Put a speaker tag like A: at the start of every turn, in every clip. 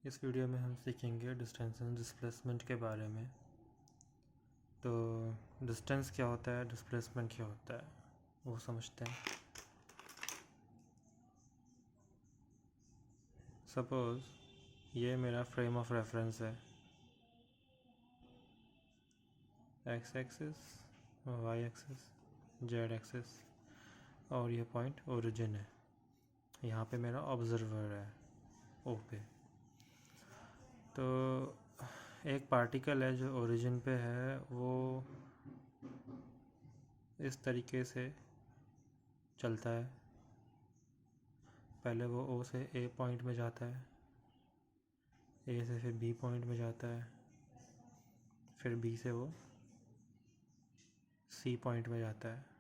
A: इस वीडियो में हम सीखेंगे डिस्टेंस एंड डिस्प्लेसमेंट के बारे में। तो डिस्टेंस क्या होता है, डिस्प्लेसमेंट क्या होता है, वो समझते हैं। सपोज़ ये मेरा फ्रेम ऑफ रेफरेंस है, x axis, y axis, z axis, और ये पॉइंट ओरिजिन है। यहाँ पे मेरा ऑब्जर्वर है ओ पे। तो एक पार्टिकल है जो ओरिजिन पे है, वो इस तरीके से चलता है। पहले वो ओ से ए पॉइंट में जाता है, ए से फिर बी पॉइंट में जाता है, फिर बी से वो सी पॉइंट में जाता है।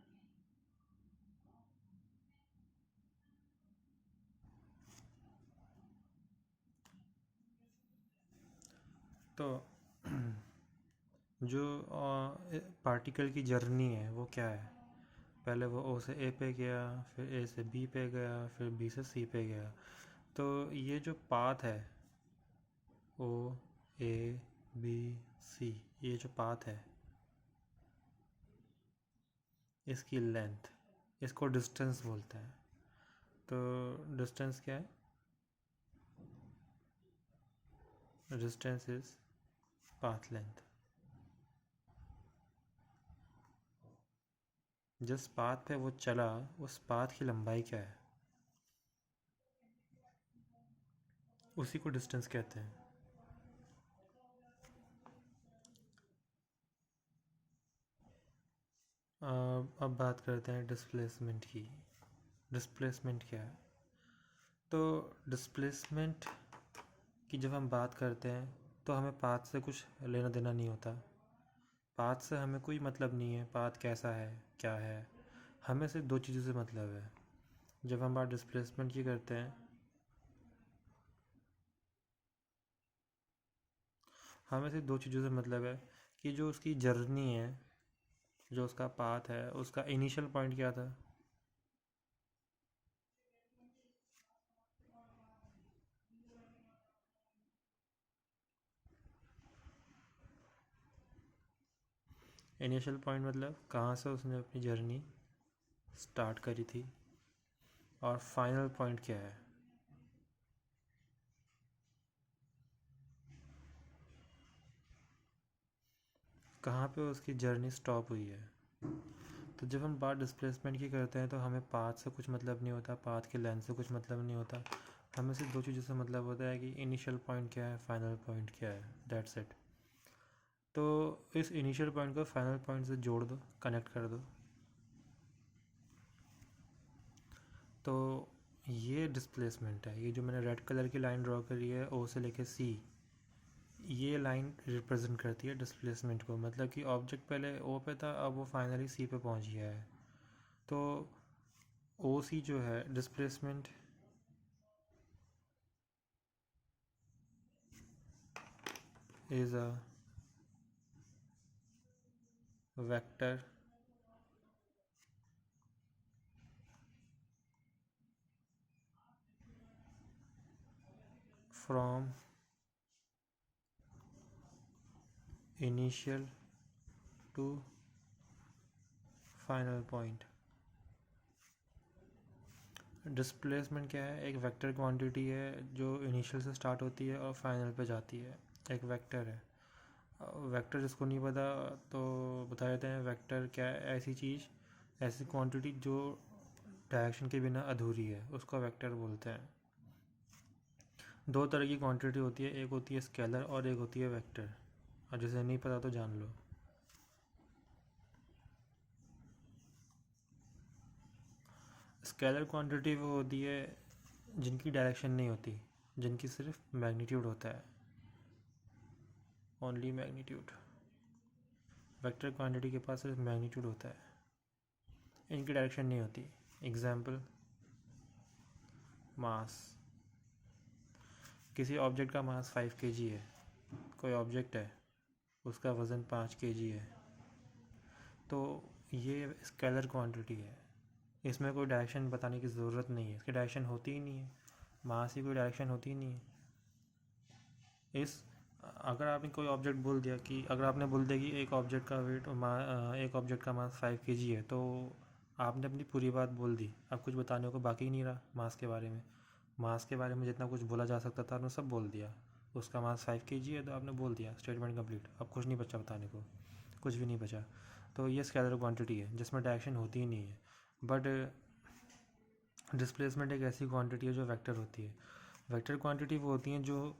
A: तो जो पार्टिकल की जर्नी है वो क्या है, पहले वो ओ से ए पे गया, फिर ए से बी पे गया, फिर बी से सी पे गया। तो ये जो पाथ है ओ ए बी सी, ये जो पाथ है इसकी लेंथ, इसको डिस्टेंस बोलते हैं। तो डिस्टेंस क्या है? Distance is path length. जिस पाथ पे वो चला उस पाथ की लंबाई क्या है, उसी को डिस्टेंस कहते हैं। अब बात करते हैं डिस्प्लेसमेंट की। डिस्प्लेसमेंट क्या है? तो डिस्प्लेसमेंट की जब हम बात करते हैं तो हमें पाथ से कुछ लेना देना नहीं होता। पाथ से हमें कोई मतलब नहीं है, पाथ कैसा है क्या है, हमें सिर्फ दो चीज़ों से मतलब है। जब हम बात डिस्प्लेसमेंट की करते हैं, हमें सिर्फ दो चीज़ों से मतलब है कि जो उसकी जर्नी है, जो उसका पाथ है, उसका इनिशियल पॉइंट क्या था। इनिशियल पॉइंट मतलब कहाँ से उसने अपनी जर्नी स्टार्ट करी थी, और फाइनल पॉइंट क्या है। कहाँ पे उसकी जर्नी स्टॉप हुई है। तो जब हम बात डिस्प्लेसमेंट की करते हैं तो हमें पाथ से कुछ मतलब नहीं होता, पाथ के लेंथ से कुछ मतलब नहीं होता। हमें सिर्फ दो चीज़ों से मतलब होता है कि इनिशियल पॉइंट क्या है, फाइनल पॉइंट क्या है, दैट्स इट। तो इस इनिशियल पॉइंट को फाइनल पॉइंट से जोड़ दो, कनेक्ट कर दो। तो ये डिस्प्लेसमेंट है। ये जो मैंने रेड कलर की लाइन ड्रॉ करी है ओ से लेके सी, ये लाइन रिप्रेजेंट करती है डिस्प्लेसमेंट को। मतलब कि ऑब्जेक्ट पहले ओ पे था, अब वो फाइनली सी पे पहुंच गया है। तो ओ सी जो है displacement is a vector from initial to final point। Displacement क्या है? एक वेक्टर क्वांटिटी है जो इनिशियल से स्टार्ट होती है और फाइनल पे जाती है। एक वेक्टर है। वेक्टर जिसको नहीं पता तो बता देते हैं, वेक्टर क्या है? ऐसी चीज़, ऐसी क्वांटिटी जो डायरेक्शन के बिना अधूरी है, उसको वेक्टर बोलते हैं। दो तरह की क्वांटिटी होती है, एक होती है स्केलर और एक होती है वेक्टर। और जिसे नहीं पता तो जान लो। स्केलर क्वांटिटी वो होती है जिनकी डायरेक्शन नहीं होती, जिनकी सिर्फ मैग्नीट्यूड होता है, ओनली मैग्नीट्यूड। वेक्टर क्वांटिटी के पास सिर्फ मैग्नीट्यूड होता है, इनकी डायरेक्शन नहीं होती। एग्जाम्पल, मास। किसी ऑब्जेक्ट का मास 5 kg है। कोई ऑब्जेक्ट है, उसका वज़न 5 kg है। तो ये स्केलर क्वांटिटी है, इसमें कोई डायरेक्शन बताने की ज़रूरत नहीं है, इसकी डायरेक्शन होती ही नहीं है। मास की कोई डायरेक्शन होती ही नहीं है। इस अगर आपने कोई ऑब्जेक्ट बोल दिया कि अगर आपने बोल दिया कि एक ऑब्जेक्ट का वेट एक ऑब्जेक्ट का मास 5 kg है, तो आपने अपनी पूरी बात बोल दी। अब कुछ बताने को बाकी नहीं रहा मास के बारे में। मास के बारे में जितना कुछ बोला जा सकता था आपने सब बोल दिया। उसका मास 5 kg है तो आपने बोल दिया, स्टेटमेंट कंप्लीट। अब कुछ नहीं बचा बताने को, कुछ भी नहीं बचा। तो ये स्केलर क्वांटिटी है जिसमें डायरेक्शन होती ही नहीं है। बट डिस्प्लेसमेंट एक ऐसी क्वांटिटी है जो वेक्टर होती है। वेक्टर क्वांटिटी वो होती हैं जो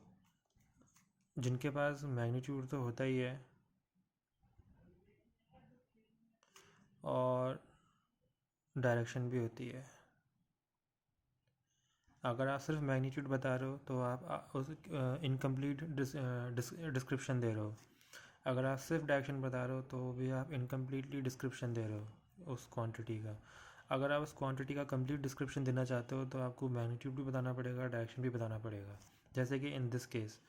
A: जिनके पास मैग्नीट्यूड तो होता ही है और डायरेक्शन भी होती है। अगर आप सिर्फ मैग्नीट्यूड बता रहे हो तो आप उस इनकम्प्लीट डिस्क्रिप्शन दे रहे हो। अगर आप सिर्फ डायरेक्शन बता रहे हो तो भी आप इनकम्प्लीटली डिस्क्रिप्शन दे रहे हो उस क्वांटिटी का। अगर आप उस क्वांटिटी का कंप्लीट डिस्क्रिप्शन देना चाहते हो तो आपको मैग्नीट्यूड भी बताना पड़ेगा, डायरेक्शन भी बताना पड़ेगा। जैसे कि इन दिस केस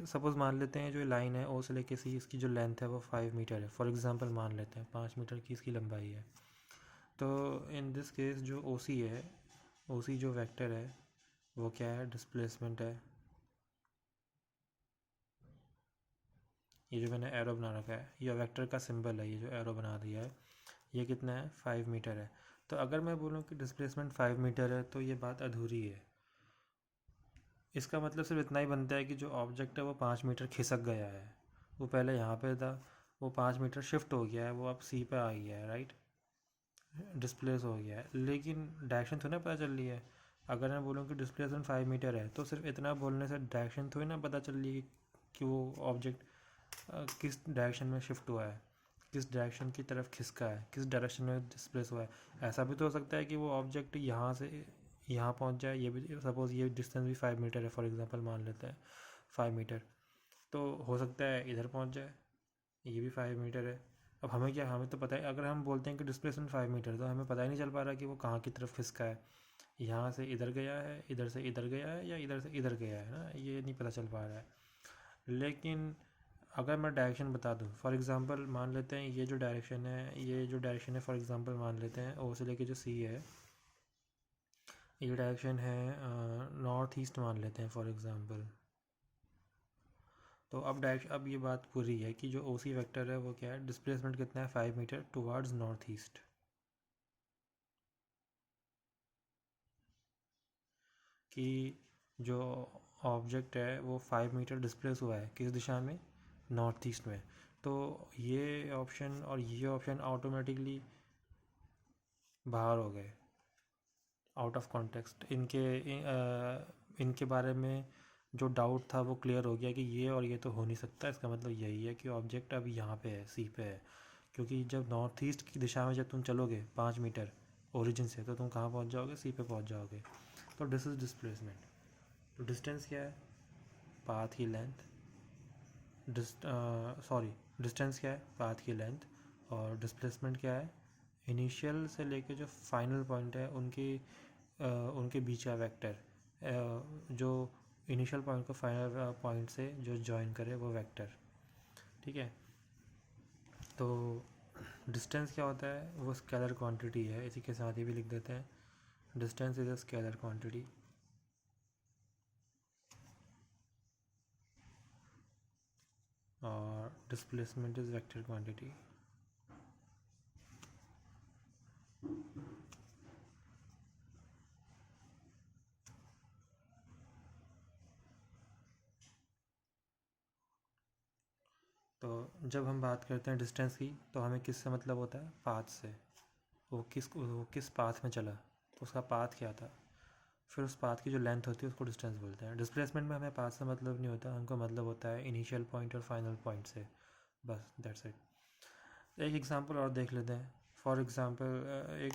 A: सपोज मान लेते हैं जो लाइन है ओ से लेके सी, इसकी जो लेंथ है वो 5 मीटर है फॉर एग्जांपल। मान लेते हैं 5 मीटर की इसकी लंबाई है। तो इन दिस केस जो ओ सी है, ओ सी जो वेक्टर है वो क्या है, डिस्प्लेसमेंट है। ये जो मैंने एरो बना रखा है ये वेक्टर का सिंबल है, ये जो एरो बना दिया है ये कितना है, 5 मीटर है। तो अगर मैं बोलूँ कि डिस्प्लेसमेंट 5 मीटर है तो ये बात अधूरी है। इसका मतलब सिर्फ इतना ही बनता है कि जो ऑब्जेक्ट है वो 5 मीटर खिसक गया है। वो पहले यहाँ पे था, वो 5 मीटर शिफ्ट हो गया है, वो अब सी पे आ गया है, राइट, डिस्प्लेस हो गया है। लेकिन डायरेक्शन थोड़ी ना पता चल रही है। अगर मैं बोलूँ कि डिस्प्लेसमेंट 5 मीटर है तो सिर्फ इतना बोलने से डायरेक्शन थोड़ी ना पता चल रही है कि वो ऑब्जेक्ट किस डायरेक्शन में शिफ्ट हुआ है, किस डायरेक्शन की तरफ खिसका है, किस डायरेक्शन में डिस्प्लेस हुआ है। ऐसा भी तो हो सकता है कि वो ऑब्जेक्ट यहाँ से यहाँ पहुँच जाए। ये भी सपोज़ ये डिस्टेंस भी 5 मीटर है फॉर एग्जांपल, मान लेते हैं 5 मीटर। तो हो सकता है इधर पहुँच जाए, ये भी 5 मीटर है। अब हमें क्या, हमें तो पता है, अगर हम बोलते हैं कि डिस्प्लेसमेंट 5 मीटर तो हमें पता ही नहीं चल पा रहा कि वो कहाँ की तरफ खिसका है। यहाँ से इधर गया है, इधर से इधर गया है, या इधर से इधर गया है ना, ये नहीं पता चल पा रहा है। लेकिन अगर मैं डायरेक्शन बता दूँ फॉर एग्जांपल, मान लेते हैं ये जो डायरेक्शन है फॉर एग्जांपल मान लेते हैं ओ से लेके जो सी है, ये डायरेक्शन है नॉर्थ ईस्ट मान लेते हैं फॉर एग्जांपल। तो अब ये बात पूरी है कि जो ओ सी वेक्टर है वो क्या है, डिस्प्लेसमेंट कितना है, 5 मीटर टुवार्ड्स नॉर्थ ईस्ट। कि जो ऑब्जेक्ट है वो 5 मीटर डिस्प्लेस हुआ है किस दिशा में, नॉर्थ ईस्ट में। तो ये ऑप्शन और ये ऑप्शन ऑटोमेटिकली बाहर हो गए, आउट ऑफ कॉन्टेक्स्ट। इनके बारे में जो डाउट था वो क्लियर हो गया कि ये और ये तो हो नहीं सकता। इसका मतलब यही है कि ऑब्जेक्ट अभी यहाँ पे है, सी पे है। क्योंकि जब नॉर्थ ईस्ट की दिशा में जब तुम चलोगे 5 मीटर ओरिजिन से, तो तुम कहाँ पहुँच जाओगे, सी पे पहुँच जाओगे। तो दिस इज़ डिस्प्लेसमेंट। तो डिस्टेंस क्या है, पाथ की लेंथ, डिस्टेंस क्या है, पाथ की लेंथ। और डिस्प्लेसमेंट क्या है, इनिशियल से लेके जो फाइनल पॉइंट है उनके बीच का वेक्टर। जो इनिशियल पॉइंट को फाइनल पॉइंट से जो जॉइन करे वो वेक्टर। ठीक है। तो डिस्टेंस क्या होता है, वो स्केलर क्वांटिटी है। इसी के साथ ही भी लिख देते हैं, distance is a scalar quantity. और डिस्प्लेसमेंट इज वेक्टर क्वांटिटी। तो जब हम बात करते हैं डिस्टेंस की तो हमें किससे मतलब होता है, पाथ से। वो किस पाथ में चला, तो उसका पाथ क्या था। फिर उस पाथ की जो लेंथ होती है उसको डिस्टेंस बोलते हैं। डिस्प्लेसमेंट में हमें पाथ से मतलब नहीं होता, हमको मतलब होता है इनिशियल पॉइंट और फाइनल पॉइंट से, बस दैट्स इट। एक एग्जांपल और देख लेते हैं। फॉर एग्जांपल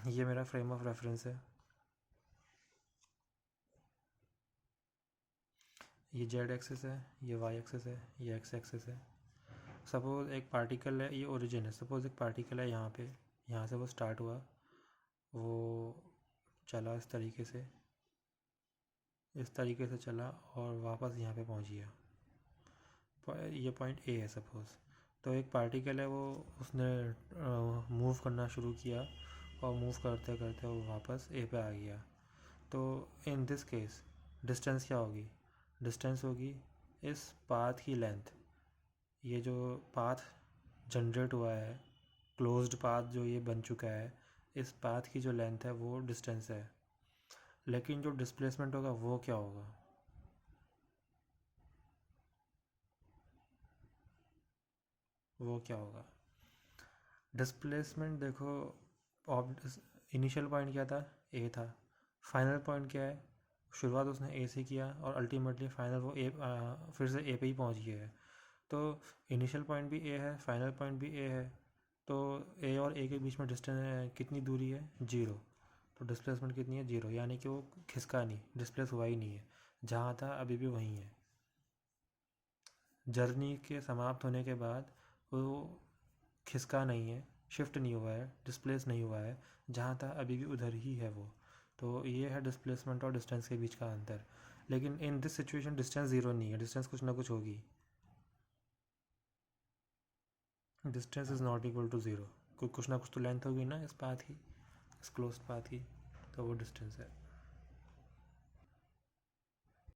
A: ये मेरा फ्रेम ऑफ रेफरेंस है, ये जेड एक्सिस है, ये वाई एक्सिस है, ये एक्स एक्सिस है। सपोज़ एक पार्टिकल है, ये ओरिजिन है। सपोज़ एक पार्टिकल है यहाँ पे, यहाँ से वो स्टार्ट हुआ, वो चला इस तरीके से चला और वापस यहाँ पे पहुँच गया। ये पॉइंट ए है सपोज़। तो एक पार्टिकल है, वो उसने मूव करना शुरू किया और मूव करते करते वो वापस ए पे आ गया। तो इन दिस केस डिस्टेंस क्या होगी, डिस्टेंस होगी इस पाथ की लेंथ। ये जो पाथ जनरेट हुआ है, क्लोज्ड पाथ जो ये बन चुका है, इस पाथ की जो लेंथ है वो डिस्टेंस है। लेकिन जो डिस्प्लेसमेंट होगा वो क्या होगा? वो क्या होगा? डिस्प्लेसमेंट देखो, इनिशियल पॉइंट क्या था? ए था। फाइनल पॉइंट क्या है? शुरुआत उसने ए से किया और अल्टीमेटली फाइनल वो ए, फिर से ए पे ही पहुंच गया है। तो इनिशियल पॉइंट भी ए है, फाइनल पॉइंट भी ए है। तो ए और ए के बीच में डिस्टेंस कितनी दूरी है? 0। तो डिस्प्लेसमेंट कितनी है? 0। यानी कि वो खिसका नहीं, डिस्प्लेस हुआ ही नहीं है, जहाँ था अभी भी वहीं है। जर्नी के समाप्त होने के बाद वो खिसका नहीं है, शिफ्ट नहीं हुआ है, डिस्प्लेस नहीं हुआ है, जहाँ था अभी भी उधर ही है वो। तो ये है डिस्प्लेसमेंट और डिस्टेंस के बीच का अंतर। लेकिन in this situation distance zero नहीं है, डिस्टेंस कुछ ना कुछ होगी। Distance is not equal to zero. कुछ ना कुछ तो लेंथ होगी ना इस पाथ की, इस क्लोज पाथ की, तो वो डिस्टेंस है।